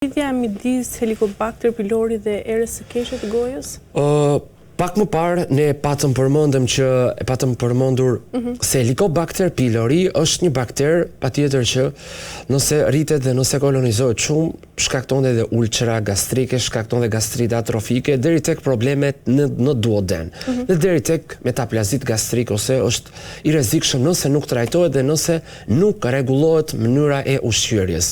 Lidhja midis Helicobacter pylori dhe erës së keqe të gojës? Pak më parë ne patëm përmendur se Helicobacter pylori është një bakter patjetër që nëse rritet dhe nëse kolonizohet shumë shkakton edhe ulcera gastrike, shkakton edhe gastrite atrofike deri tek problemet në duoden dhe deri tek metaplazit gastrik ose është i rrezikshëm nëse nuk trajtohet dhe nëse nuk rregullohet mënyra e ushqyerjes.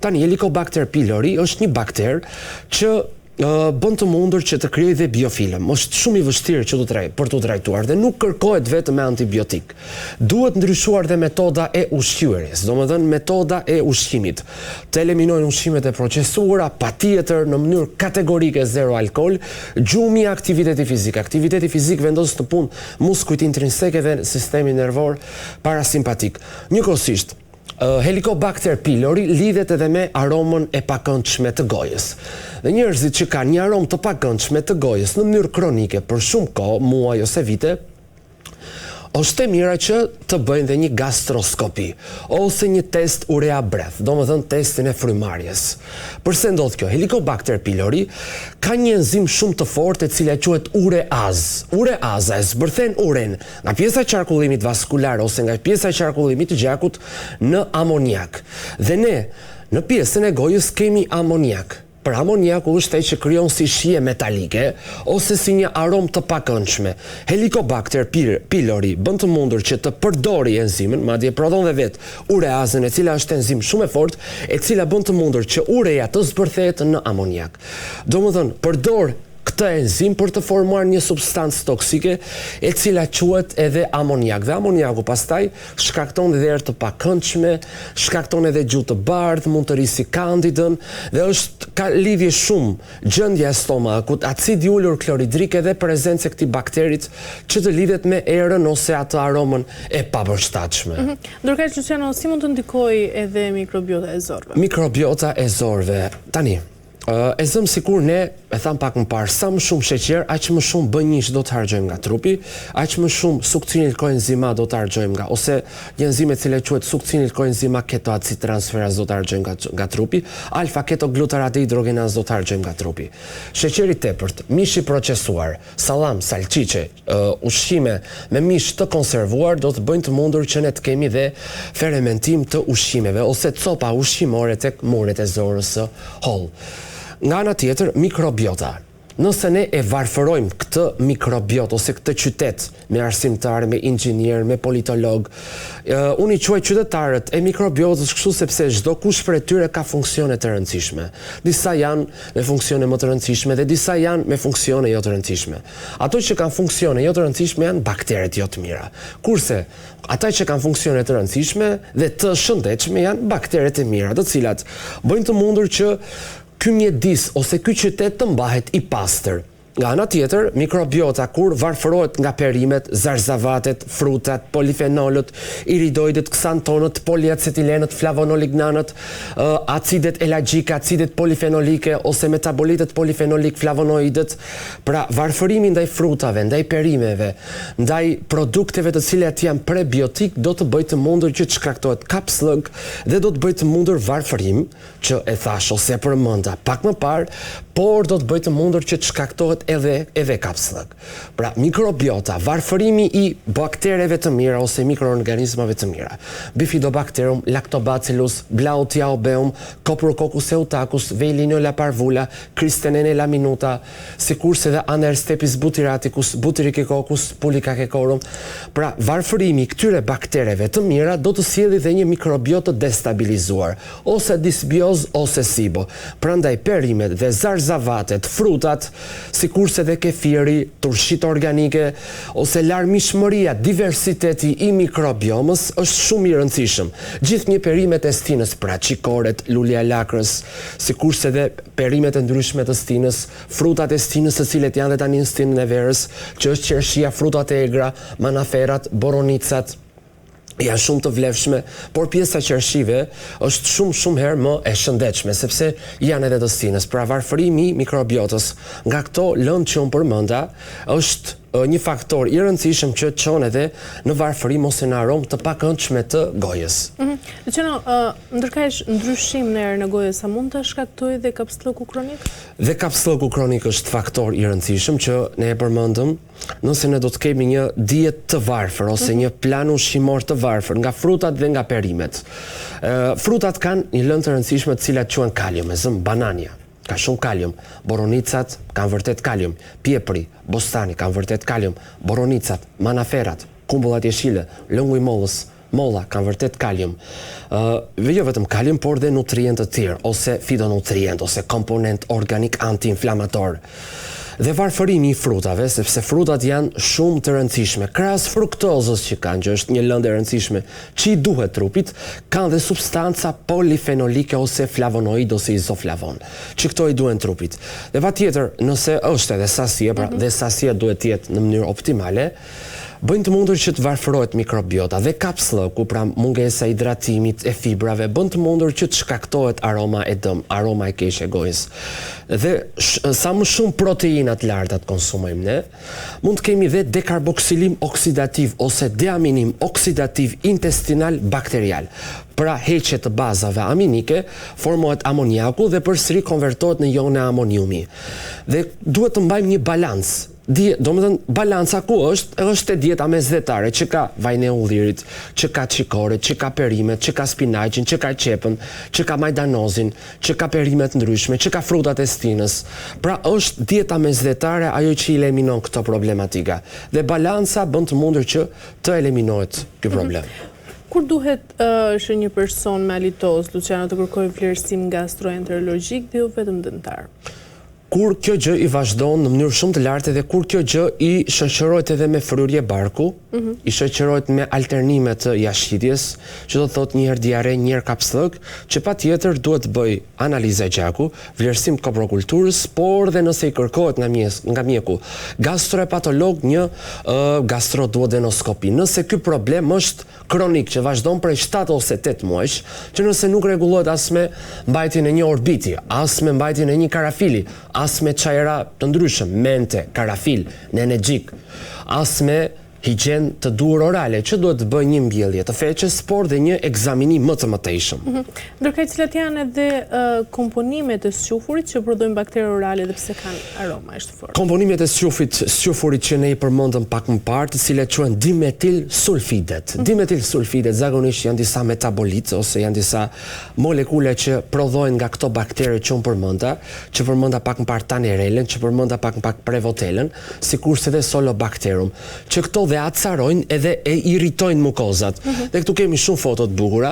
Tani Helicobacter pylori është një bakter që bën të mundur që të krijojë dhe biofilm. Është shumë i vështirë për të trajtuar dhe nuk kërkohet vetëm me antibiotik. Duhet ndryshuar dhe metoda e ushqyerjes, domethënë metoda e ushqimit. Të eliminojnë ushqimet e procesuara, patjetër në mënyrë kategorike zero alkool, gjumi, aktiviteti fizik. Aktiviteti fizik vendos në punë muskujt intrinseke dhe sistemin nervor parasimpatik. Njëkohësisht, Helicobacter pylori lidhet edhe me aromën e pakëndshme të gojës. Dhe njerëzit që kanë një aromë të pakëndshme të gojës në mënyrë kronike për shumë kohë, muaj ose vite, është e mira që të bëjnë dhe një gastroskopi ose një test urea breath, domethënë testin e frymarrjes. Përse ndodh kjo? Helicobacter pylori ka një enzim shumë të fortë e cila quhet ureaz. Ureaza e zbërthen uren nga pjesa e qarkullimit vaskular ose nga pjesa e qarkullimit të gjakut në amoniak. Dhe ne në pjesën e gojës kemi amoniak. Për amoniaku është ai që krijon si shije metalike ose si një aromë të pakëndshme. Helicobacter pylori bën të mundur që të përdori enzimin, madje prodhon dhe vet ureazën, e cila është enzim shumë e fortë, e cila bën të mundur që urea të zbërthehet në amoniak. Domethënë, përdor këtë enzim për të formuar një substancë toksike e cila quhet edhe amoniak. Dhe amoniaku pastaj shkakton edhe erë të pakëndshme, shkakton edhe gjuhë të bardhë, mund të rrisi kandidën dhe ka lidhje shumë gjendja e stomakut, acidi ulur kloridrik edhe prezencë e këtij bakterit që të lidhet me erën ose atë aromën e papërshtatshme. Ndërkaq Luciano, si mund të ndikojë edhe mikrobiota e zorëve? Mikrobiota e zorëve. Tani, e zëm sikur ne, e tham pak më parë, sa më shumë sheqer, aq më shumë B1 do të harxojmë nga trupi, aq më shumë sukcinil koenzima do të harxojmë ose një enzim e cila quhet sukcinil koenzima ketoacid transferaz do të harxojmë nga trupi, alfa ketoglutarate dehidrogenaz do të harxojmë nga trupi. Sheqeri i tepërt, mishi procesuar, sallam, salcice, ushqime me mish të konservuar do të bëjnë të mundur që ne të kemi dhe fermentim të ushqimeve ose copa ushqimore tek muret e zorës së hollë. Nga ana tjetër, mikrobiota. Nëse ne e varfërojmë këtë mikrobiot ose këtë qytet me arsimtar, me inxhinier, me politolog, unë i quaj qytetarët e mikrobiotës kështu sepse çdo kush prej tyre ka funksione të rëndësishme. Disa janë me funksione më të rëndësishme dhe disa janë me funksione jo të rëndësishme. Ato që kanë funksione jo të rëndësishme janë bakteret jo të mira. Kurse ata që kanë funksione të rëndësishme dhe të shëndetshme janë bakteret e mira, të cilat bëjnë të mundur që ky mjedis ose ky qytet të mbahet i pastër. Nga ana tjetër, mikrobiota kur varfërohet nga perimet, zarzavatet, frutat, polifenolët, iridoidet, ksantonët, poliacetilenët, flavonolignanët, acidet elagjike, acidet polifenolike ose metabolitet polifenolik, flavonoidet, pra varfërimi ndaj frutave, ndaj perimeve, ndaj produkteve të cilat janë prebiotik do të bëjë të mundur që të shkaktohet kapslëg dhe do të bëjë të mundur varfërim, që e thash ose e përmenda pak më parë, por do të bëjë të mundur që të shkaktohet edhe kapslëg. Pra, mikrobiota, varfërimi i baktereve të mira ose mikroorganizmave të mira. Bifidobacterium, lactobacillus, Blauthiaubeum, Coprococcus eutacus, Veillonella parvula, Cristenella minuta, sikurse dhe Anerstepis butyraticus, Butyriccoccus pulicacecorum. Pra, varfërimi i këtyre baktereve të mira do të sjellë dhe një mikrobiot të destabilizuar, ose disbioz ose SIBO. Prandaj perimet dhe zarzavatet, frutat, sikurse dhe kefiri, turshit organike, ose larmishmëria, diversiteti i mikrobiomës është shumë i rëndësishëm. Gjithë një perimet e stinës, pra qikoret, lulja e lakrës, sikurse dhe perimet e ndryshme të stinës, frutat e stinës të cilet janë dhe tani në stinën e verës, që është qershia, frutat e egra, manaferat, boronicat, janë shumë të vlefshme, por pjesa qershive është shumë herë më e shëndetshme, sepse janë edhe të stinës. Pra varfërimi i mikrobiotës nga këto lëndë që unë përmenda është një faktor i rëndësishëm që çon edhe në varfërim ose në aromë të pakëndshme të gojës. Ndërkaq ndryshim në erën e gojës, a mund të shkaktojë dhe kapslloku kronik? Dhe kapslloku kronik është faktor i rëndësishëm që ne e përmendëm, nëse ne do të kemi një dietë të varfër ose një plan ushqimor të varfër nga frutat dhe nga perimet. Frutat kanë një lëndë të rëndësishme të cilat quhen kalium, banania ka shumë kalium, boronicat kanë vërtet kalium, piepri, bostani kanë vërtet kalium, boronicat, manaferat, kumbullat jeshile, lëngu i mollës, molla kanë vërtet kalium. Jo vetëm kalium, por dhe nutrientë të tjerë, ose fitonutrient, ose komponent organik anti-inflamator. Dhe varfërimi i frutave, sepse frutat janë shumë të rëndësishme, krahas fruktozës që kanë, që është një lëndë e rëndësishme, që i duhet trupit, kanë dhe substanca polifenolike ose flavonoid ose izoflavon, që këto i duhen trupit. Dhe patjetër, nëse është edhe sasia, pra dhe sasia duhet të jetë në mënyrë optimale, bëjnë të mundur që të varfërohet mikrobiota dhe kapslloku, pra mungesa e hidratimit e fibrave, bën të mundur që të shkaktohet aroma e dëm, aroma e keqe e gojës. Dhe sa më shumë proteina të larta të konsumojmë ne, mund të kemi dhe dekarboksilim oksidativ ose deaminim oksidativ intestinal bakterial. Pra heqje të bazave aminike, formohet amoniaku dhe përsëri konvertohet në ione amoniumi. Dhe duhet të mbajmë një balancë. Do më thënë, balanca ku është e dieta mesdhetare, që ka vajin e ullirit, që ka çikoret, që ka perimet, që ka spinaqin, që ka qepën, që ka majdanozin, që ka perimet ndryshme, që ka frutat e stinës. Pra është dieta mesdhetare ajo që i eliminon këto problematika. Dhe balanca bën të mundur që të eliminohet ky problem. Kur duhet që një person me halitoz, Luciano, të kërkojë vlerësim gastroenterologjik dhe jo vetëm dëntar? Kur kjo gjë i vazhdon në mënyrë shumë të lartë dhe kur kjo gjë i shoqërohet edhe me fryrje barku, i shoqërohet me alternime të jashqitjes, që do të thotë një herë diare, një herë kapslëk, që patjetër duhet të bëj analizë e gjaku, vlerësim koprokulturës, por dhe nëse i kërkohet nga mjeku gastrohepatolog një gastroduodenoskopi. Nëse ky problem është kronik që vazhdon prej 7 ose 8 muajsh, që nëse nuk rregullohet as me mbajtjen e një orbiti, as me mbajtjen e një karafili, as me çajra të ndryshëm, mente, karafil, nenegjik, as me higjen të duhur orale, që duhet të bëj një mbjellje të feqes, por dhe një ekzaminim më të mëtejshëm. Ndërkaq cilat janë edhe komponimet e sqyufurit që prodhojnë baktere orale dhe pse kanë aroma të fortë? Komponimet e sqyufurit që ne i përmendëm pak më parë, të cilat quhen dimetilsulfidet. Dimetilsulfidet zakonisht janë disa metabolitë ose janë disa molekule që prodhohen nga këto baktere që unë përmenda, që përmenda pak më parë tanerelen, që përmenda pak më parë prevotelen, sikurse edhe solobacterum, që këto dhe acarojnë edhe e irritojnë mukozat. Dhe këtu kemi shumë foto të bukura,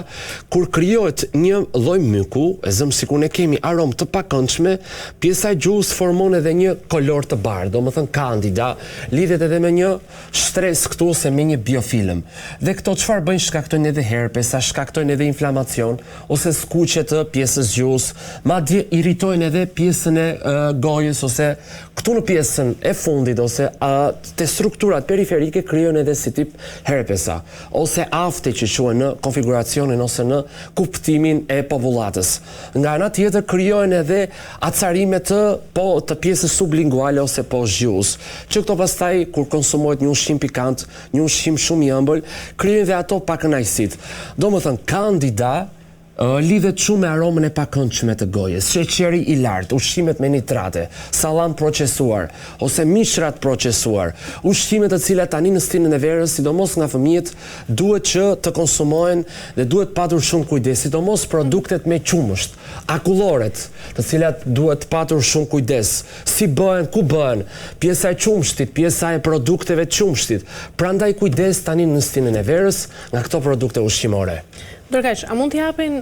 kur krijohet një lloj myku, e zëmë sikur ne kemi aromë të pakëndshme, pjesa e gjuhës formon edhe një kolor të bardhë, domethënë kandida, lidhet edhe me një stres këtu ose me një biofilm. Dhe këto çfarë bëjnë, shkaktojnë edhe herpes, shkaktojnë edhe inflamacion ose skuqje të pjesës gjuhës, madje irritojnë edhe pjesën e gojës ose këtu në pjesën e fundit ose te strukturat periferike krijojnë edhe si tip herpesa ose afte që quhen në konfiguracionin ose në kuptimin e popullatës. Nga ana tjetër krijojnë edhe acarime të pjesës sublinguale ose poshtë gjuhës, që këto pastaj kur konsumohet një ushqim pikant, një ushqim shumë i ëmbël, krijojnë dhe ato pakënaqësitë. Domethënë kandida lidhet shumë me aromën e pakëndshme të gojës, sheqeri i lartë, ushqimet me nitrate, sallam procesuar ose mishrat procesuar, ushqimet të cilat tani në stinën e verës, sidomos nga fëmijët, duhet që të konsumohen dhe duhet patur shumë kujdes, sidomos produktet me qumësht, akulloret, të cilat duhet patur shumë kujdes, si bëhen, ku bëhen, pjesa e qumshtit, pjesa e produkteve të qumshtit. Prandaj kujdes tani në stinën e verës nga këto produkte ushqimore. Ndërkaq, a mund të japin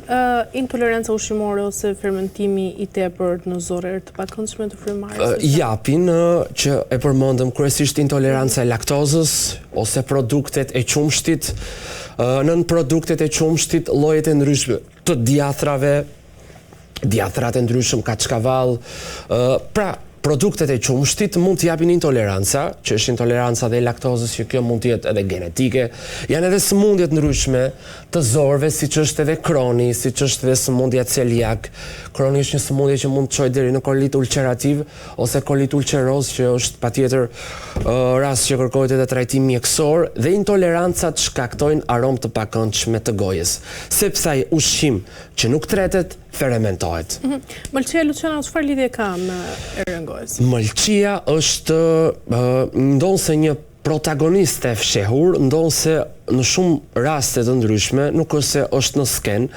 intoleranca ushqimore ose fermentimi i tepërt në zorë të pakëndshme të frymarrjes? Japin që e përmendëm kryesisht intoleranca e laktozës ose produktet e qumshtit, nën produktet e qumshtit llojet e ndryshme të djathrat e ndryshëm, kaçkavall, pra produktet e qumshtit mund të japin intoleranca, që është intoleranca dhe laktozës, që kjo mund të jetë edhe genetike. Janë edhe sëmundjet ndryshme të zorëve, siç është edhe kroni, siç është edhe sëmundja celiak. Kroni është një sëmundje që mund të çojë deri në kolit ulcerativ ose kolit ulceroz, që është patjetër rast që kërkohet edhe trajtim mjekësor, dhe intolerancat shkaktojnë aromë të pakëndshme të gojës, sepse ai ushqim që nuk tretet fermentohet. Mëlçia, Luciana, çfarë lidhje ka me erën gojës? Mëlçia është ndonse një protagoniste e fshehur, ndonse në shumë raste të ndryshme nuk është se është në sken,